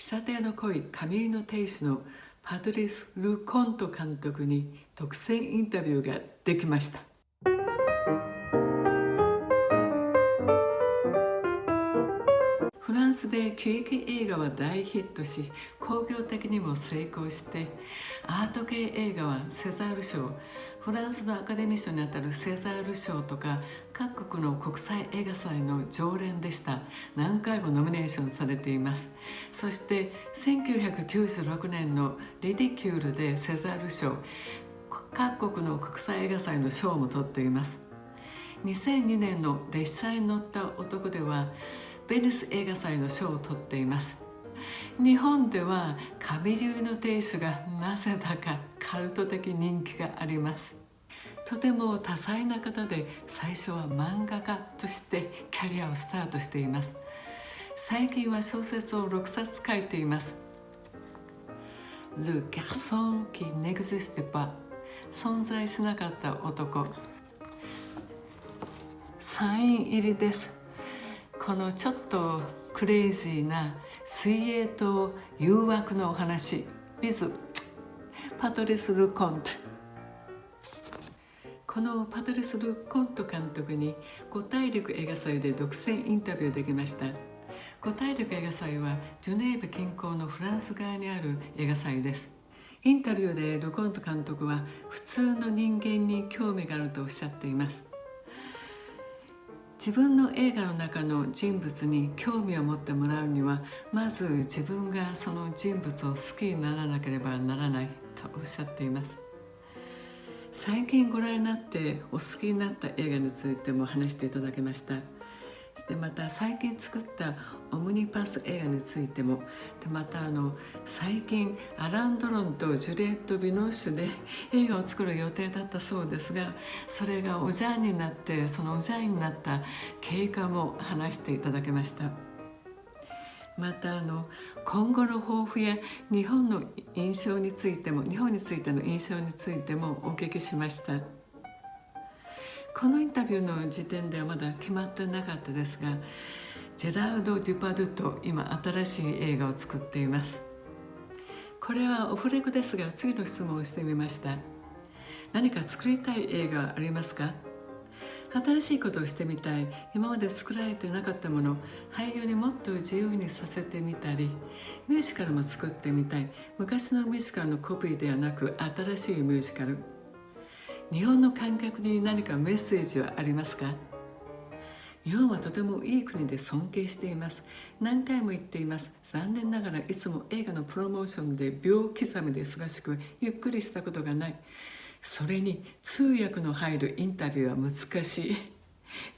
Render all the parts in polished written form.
喫茶店の恋髪結いの亭主のパトリス・ル・コント監督に独占インタビューができました。フランスで喜劇映画は大ヒットし、興行的にも成功して、アート系映画はセザール賞、フランスのアカデミー賞にあたるセザール賞とか各国の国際映画祭の常連でした。何回もノミネーションされています。そして1996年のリディキュールでセザール賞、各国の国際映画祭の賞も取っています。2002年の列車に乗った男ではベニス映画祭の賞を取っています。日本では髪結いの亭主がなぜだかカルト的人気があります。とても多彩な方で、最初は漫画家としてキャリアをスタートしています。最近は小説を6冊書いています。Le garçon qui n'existe pas、 存在しなかった男、サイン入りです。このちょっとクレイジーな水泳と誘惑のお話、ビズパトリス・ル・コント。このパトリス・ル・コント監督に五大陸映画祭で独占インタビューできました。五大陸映画祭はジュネーブ近郊のフランス側にある映画祭です。インタビューでル・コント監督は普通の人間に興味があるとおっしゃっています。自分の映画の中の人物に興味を持ってもらうには、まず自分がその人物を好きにならなければならないとおっしゃっています。最近ご覧になってお好きになった映画についても話していただきました。そしてまた最近作ったオムニパス映画についても、でまた最近アラン・ドロンとジュリエット・ビノッシュで映画を作る予定だったそうですが、それがおじゃんになって、そのおじゃんになった経過も話していただきました。また今後の抱負や日本の印象についても、日本についての印象についてもお聞きしました。このインタビューの時点ではまだ決まってなかったですが、ジェラード・デュパドゥと今新しい映画を作っています。これはオフレコですが、次の質問をしてみました。何か作りたい映画はありますか？新しいことをしてみたい、今まで作られてなかったもの、俳優にもっと自由にさせてみたり、ミュージカルも作ってみたい、昔のミュージカルのコピーではなく新しいミュージカル。日本の観客に何かメッセージはありますか？日本はとてもいい国で尊敬しています。何回も言っています。残念ながらいつも映画のプロモーションで秒刻みで忙しく、ゆっくりしたことがない。それに通訳の入るインタビューは難しい。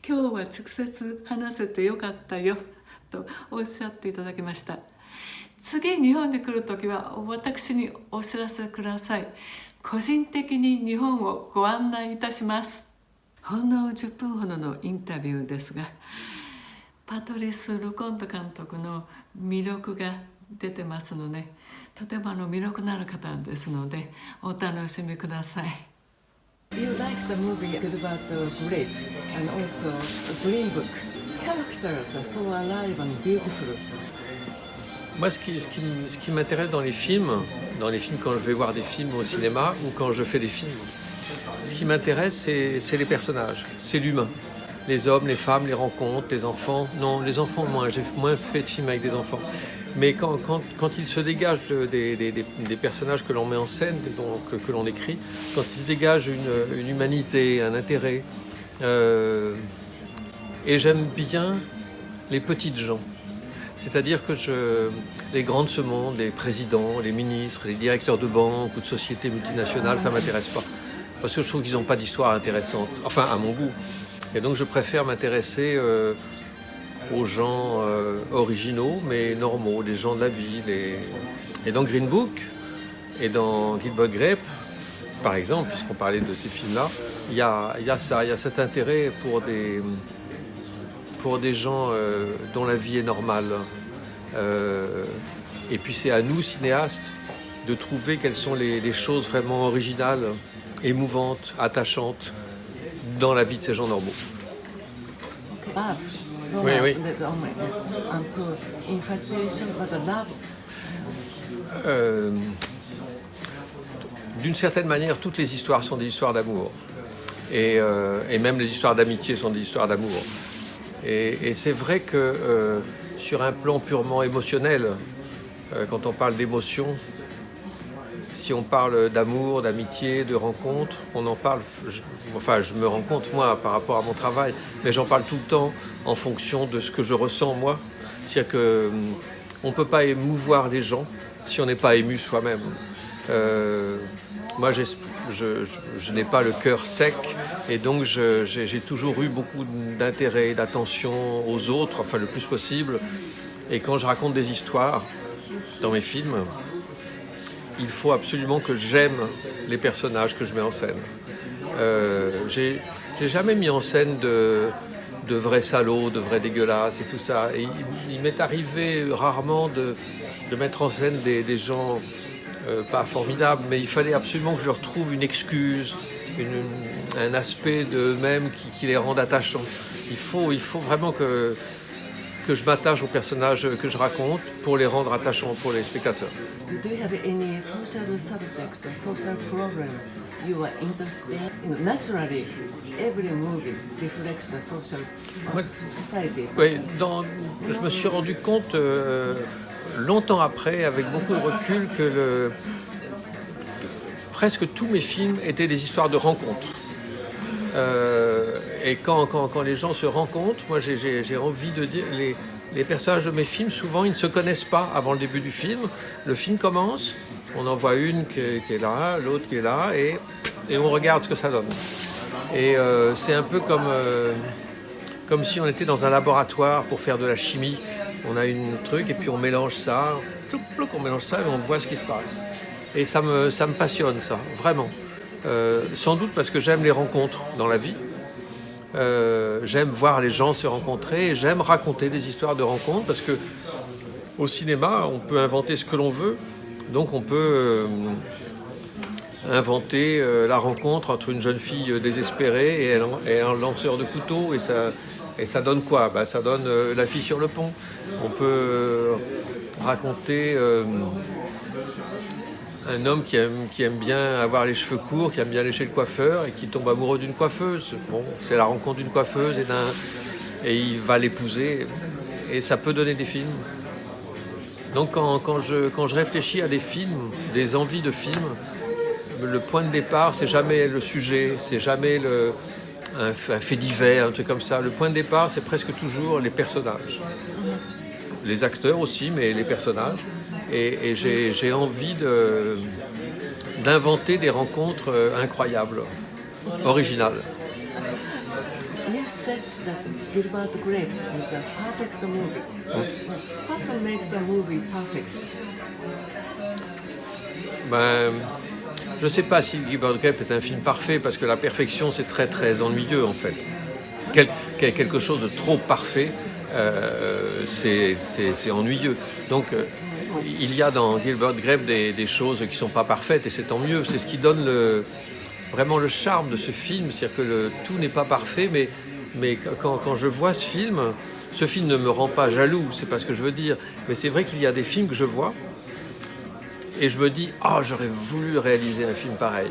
今日は直接話せてよかったよとおっしゃっていただきました。次日本に来るときは私にお知らせください。個人的に日本をご案内いたします。ほんの10分ほどのインタビューですが、パトリス・ル・コント監督の魅力が出てますので、とても魅力のある方ですのでお楽しみください。You like the movie about Great and also Green Book. Characters are so alive and beautiful. Moi, ce qui m'intéresse dans les films quand je vais voir des films au cinéma ou quand je fais des films, ce qui m'intéresse, c'est les personnages, c'est l'humain. Les hommes, les femmes, les rencontres, les enfants. Non, les enfants, moins. J'ai moins fait de films avec des enfants. Mais quand il se dégage des personnages que l'on met en scène, que l'on écrit, quand il se dégage une humanité, un intérêt, et j'aime bien les petites gens. C'est-à-dire que les grands de ce monde, les présidents, les ministres, les directeurs de banques ou de sociétés multinationales, ça ne m'intéresse pas. Parce que je trouve qu'ils n'ont pas d'histoire intéressante, enfin à mon goût. Et donc je préfère m'intéresser aux gens originaux, mais normaux, les gens de la ville. Et dans Green Book et dans Gilbert Grape, par exemple, puisqu'on parlait de ces films-là, il y a cet intérêt pour des gens dont la vie est normale. Et puis c'est à nous, cinéastes, de trouver quelles sont les choses vraiment originales, émouvantes, attachantes dans la vie de ces gens normaux. Love. Oui, oui. Un peu infatuation, but love. d'une certaine manière, toutes les histoires sont des histoires d'amour. Et même les histoires d'amitié sont des histoires d'amour. Et c'est vrai que sur un plan purement émotionnel, quand on parle d'émotion, si on parle d'amour, d'amitié, de rencontre, on en parle, je me rends compte moi par rapport à mon travail, mais j'en parle tout le temps en fonction de ce que je ressens moi. C'est-à-dire qu'on ne peut pas émouvoir les gens si on n'est pas ému soi-même. Moi, je n'ai pas le cœur sec et donc j'ai toujours eu beaucoup d'intérêt et d'attention aux autres, enfin le plus possible. Et quand je raconte des histoires dans mes films, il faut absolument que j'aime les personnages que je mets en scène. J'ai jamais mis en scène de vrais salauds, de vrais dégueulasses et tout ça. Et il m'est arrivé rarement de mettre en scène des gens pas formidables, mais il fallait absolument que je retrouve une excuse, un aspect d'eux-mêmes qui les rende attachants. Il faut vraiment que je m'attache aux personnages que je raconte pour les rendre attachants pour les spectateurs. Do you have any social subject or social problem you are interested in? Naturally, every movie reflects the social society. Oui, je me suis rendu compte longtemps après, avec beaucoup de recul, que presque tous mes films étaient des histoires de rencontres. Et quand les gens se rencontrent, moi j'ai envie de dire, les personnages de mes films, souvent ils ne se connaissent pas avant le début du film. Le film commence, on en voit une qui est là, l'autre qui est là, et on regarde ce que ça donne. Et c'est un peu comme si on était dans un laboratoire pour faire de la chimie. On a une truc et puis on mélange ça, on mélange ça et on voit ce qui se passe. Et ça me passionne, ça, vraiment. Sans doute parce que j'aime les rencontres dans la vie. J'aime voir les gens se rencontrer et j'aime raconter des histoires de rencontres parce que au cinéma, on peut inventer ce que l'on veut. Donc on peut inventer la rencontre entre une jeune fille désespérée et un lanceur de couteau et ça donne quoi ? Ça donne la fille sur le pont. On peut raconter un homme qui aime bien avoir les cheveux courts, qui aime bien aller chez le coiffeur et qui tombe amoureux d'une coiffeuse. Bon, c'est la rencontre d'une coiffeuse et il va l'épouser et ça peut donner des films. Donc quand je réfléchis à des films, des envies de films, le point de départ, c'est jamais le sujet, c'est jamais un fait divers, un truc comme ça. Le point de départ, c'est presque toujours les personnages. Les acteurs aussi, mais les personnages. Et j'ai envie d'inventer des rencontres incroyables, originales. You said that Gilbert Grape is a perfect movie. What makes a movie perfect? Je ne sais pas si Gilbert Grape est un film parfait, parce que la perfection, c'est très très ennuyeux en fait. Quelque chose de trop parfait, c'est ennuyeux. Donc il y a dans Gilbert Grape des choses qui ne sont pas parfaites et c'est tant mieux. C'est ce qui donne vraiment le charme de ce film. C'est-à-dire que tout n'est pas parfait, mais quand je vois ce film ne me rend pas jaloux, c'est pas ce que je veux dire. Mais c'est vrai qu'il y a des films que je vois et je me dis « Ah, j'aurais voulu réaliser un film pareil ».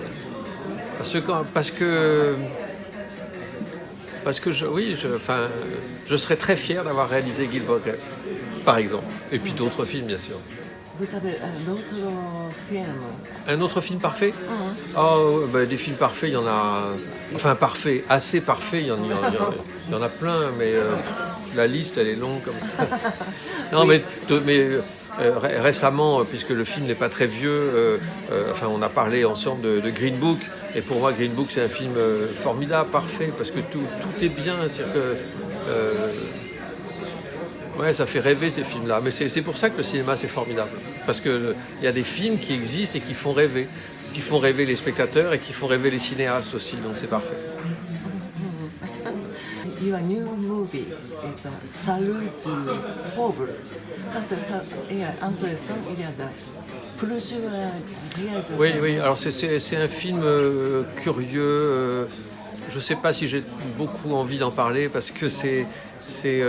Parce que je serais très fier d'avoir réalisé Gilbert Grape, par exemple. Et puis d'autres films, bien sûr. Vous avez un autre film? Un autre film parfait? Des films parfaits, il y en a... Enfin, parfait, assez parfait, il y en a plein, mais la liste, elle est longue comme ça. Non, oui. mais récemment, puisque le film n'est pas très vieux, on a parlé ensemble de Green Book, et pour moi, Green Book, c'est un film formidable, parfait, parce que tout est bien, c'est-à-dire que... ça fait rêver ces films-là. Mais c'est pour ça que le cinéma, c'est formidable. Parce qu'il y a des films qui existent et qui font rêver. Qui font rêver les spectateurs et qui font rêver les cinéastes aussi. Donc c'est parfait. Your new movie is Salut du pauvre. Ça, c'est intéressant. Il y a plusieurs réalisations. Oui. Alors c'est un film curieux. Je ne sais pas si j'ai beaucoup envie d'en parler parce que c'est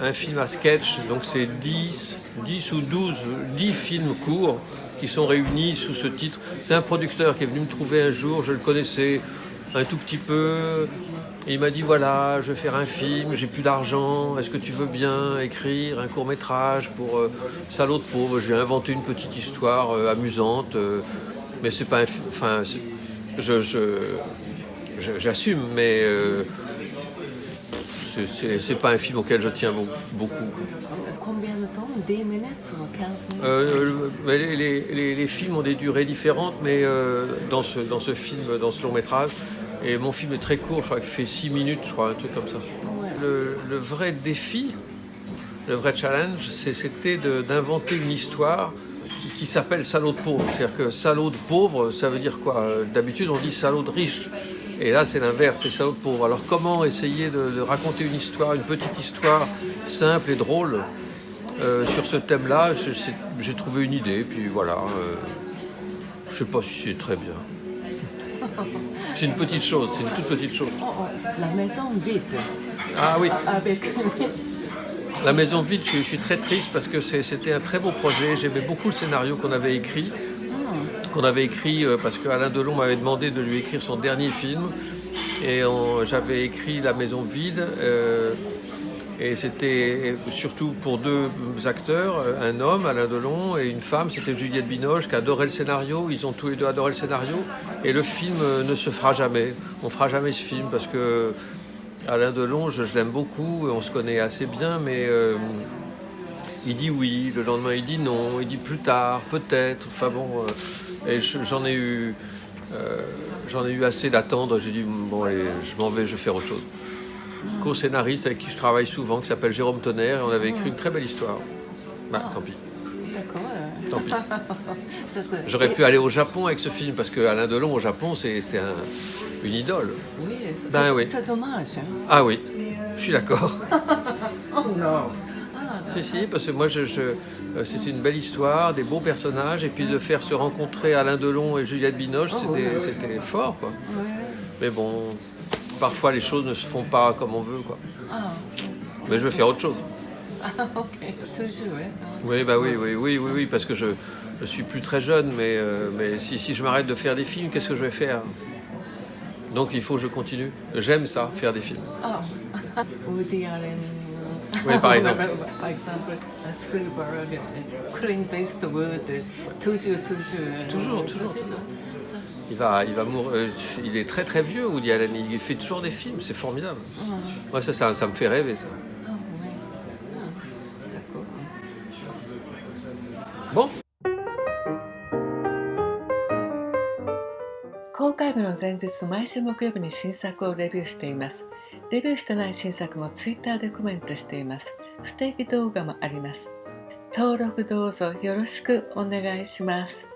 un film à sketch, donc c'est 10 ou 10 films courts qui sont réunis sous ce titre. C'est un producteur qui est venu me trouver un jour, je le connaissais un tout petit peu. Et il m'a dit voilà, je vais faire un film, j'ai plus d'argent, est-ce que tu veux bien écrire un court-métrage pour Salaud de pauvre. J'ai inventé une petite histoire amusante, mais c'est pas un film. Enfin, j'assume, mais c'est pas un film auquel je tiens beaucoup. Combien de temps? 10 minutes ou 15 minutes? Mais les films ont des durées différentes, mais dans ce film, dans ce long métrage, et mon film est très court, je crois qu'il fait 6 minutes, je crois, un truc comme ça. Ouais. Le vrai défi, le vrai challenge, c'était d'inventer une histoire qui s'appelle Salaud de pauvre. C'est-à-dire que salaud de pauvre, ça veut dire quoi? D'habitude, on dit salaud de riche. Et là, c'est l'inverse, c'est salaud de pauvre. Alors, comment essayer de raconter une histoire, une petite histoire simple et drôle sur ce thème-là? J'ai trouvé une idée, puis voilà. Je sais pas si c'est très bien. C'est une petite chose, c'est une toute petite chose. La maison vide. Ah oui, Avec... La maison vide, je suis très triste parce que c'était un très beau projet. J'aimais beaucoup le scénario qu'on avait écrit. Parce qu'Alain Delon m'avait demandé de lui écrire son dernier film. Et j'avais écrit La maison vide. Et c'était surtout pour deux acteurs, un homme, Alain Delon, et une femme, c'était Juliette Binoche, qui adorait le scénario. Ils ont tous les deux adoré le scénario. Et le film ne se fera jamais. On ne fera jamais ce film parce que Alain Delon, je l'aime beaucoup, on se connaît assez bien, mais il dit oui, le lendemain il dit non, il dit plus tard, peut-être. Enfin bon, et j'en ai eu assez d'attendre. J'ai dit bon, allez, je m'en vais, je vais faire autre chose. Co-scénariste avec qui je travaille souvent, qui s'appelle Jérôme Tonnerre, et on avait écrit une très belle histoire. Bah, tant pis. D'accord. Tant pis. J'aurais pu aller au Japon avec ce film, parce que Alain Delon au Japon, c'est une idole. Oui, Oui. c'est dommage. Hein? Ah oui, je suis d'accord. Oh non. Si, parce que moi, c'est une belle histoire, des beaux personnages, et puis de faire se rencontrer Alain Delon et Juliette Binoche, c'était fort, quoi. Ouais. Mais bon, parfois les choses ne se font pas comme on veut, quoi. Mais je veux faire autre chose. Ah, ok, toujours, hein. Oui, bah oui, parce que je suis plus très jeune, mais si je m'arrête de faire des films, qu'est-ce que je vais faire? Donc il faut que je continue. J'aime ça, faire des films. Ah, Woody Allen. Oui, par exemple. Par exemple, Spielberg, Clint Eastwood, toujours. Toujours. Il va mourir. Il est très très vieux, Woody Allen. Il fait toujours des films, c'est formidable. Moi, ça me fait rêver, ça. Ah, ouais. D'accord. Bon. 公開日の前日の毎週木曜日に新作をレビューしています。レビューしてない新作も Twitter でコメントしています。不定期動画もあります。登録どうぞよろしくお願いします。